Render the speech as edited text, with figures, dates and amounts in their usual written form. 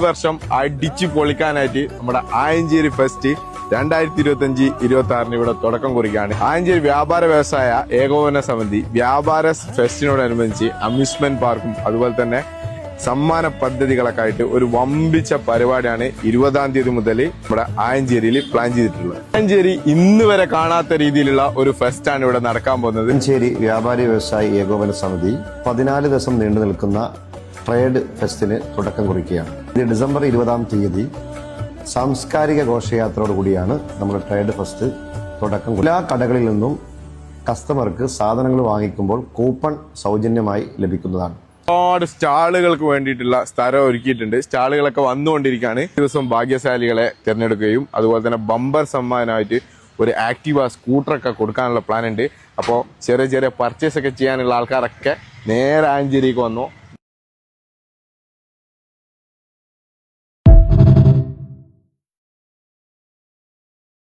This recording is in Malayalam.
വർഷം അടിച്ചു പൊളിക്കാനായിട്ട് നമ്മുടെ ആയഞ്ചേരി ഫെസ്റ്റ് 2025-26 ഇവിടെ തുടക്കം കുറിക്കുകയാണ്. ആയഞ്ചേരി വ്യാപാര വ്യവസായ ഏകോപന സമിതി വ്യാപാര ഫെസ്റ്റിനോടനുബന്ധിച്ച് അമ്യൂസ്മെന്റ് പാർക്കും അതുപോലെ തന്നെ സമ്മാന പദ്ധതികളൊക്കെ ആയിട്ട് ഒരു വമ്പിച്ച പരിപാടിയാണ് 20-ാം തീയതി മുതൽ നമ്മുടെ ആയഞ്ചേരിയിൽ പ്ലാൻ ചെയ്തിട്ടുള്ളത്. ആയഞ്ചേരി ഇന്ന് വരെ കാണാത്ത രീതിയിലുള്ള ഒരു ഫെസ്റ്റാണ് ഇവിടെ നടക്കാൻ പോകുന്നത്. ആയഞ്ചേരി വ്യാപാരി വ്യവസായി ഏകോപന സമിതി 14 ദിവസം നീണ്ടു നിൽക്കുന്ന ട്രേഡ് ഫെസ്റ്റിന് തുടക്കം കുറിക്കുകയാണ്. ഇത് ഡിസംബർ 20-ാം തീയതി സാംസ്കാരിക ഘോഷയാത്രയോടുകൂടിയാണ് നമ്മുടെ ട്രേഡ് ഫെസ്റ്റ് തുടക്കം. എല്ലാ കടകളിൽ നിന്നും കസ്റ്റമർക്ക് സാധനങ്ങൾ വാങ്ങിക്കുമ്പോൾ കൂപ്പൺ സൗജന്യമായി ലഭിക്കുന്നതാണ്. ഒരുപാട് സ്റ്റാളുകൾക്ക് വേണ്ടിയിട്ടുള്ള സ്ഥലം ഒരുക്കിയിട്ടുണ്ട്. സ്റ്റാളുകളൊക്കെ വന്നുകൊണ്ടിരിക്കുകയാണ്. ദിവസം ഭാഗ്യശാലികളെ തിരഞ്ഞെടുക്കുകയും അതുപോലെ തന്നെ ബമ്പർ സമ്മാനമായിട്ട് ഒരു ആക്റ്റീവ സ്കൂട്ടറൊക്കെ കൊടുക്കാനുള്ള പ്ലാൻ ഉണ്ട്. അപ്പോൾ ചെറിയ ചെറിയ പർച്ചേസ് ഒക്കെ ചെയ്യാനുള്ള ആൾക്കാരൊക്കെ നേരെ ആയഞ്ചേരിക്ക് വന്നു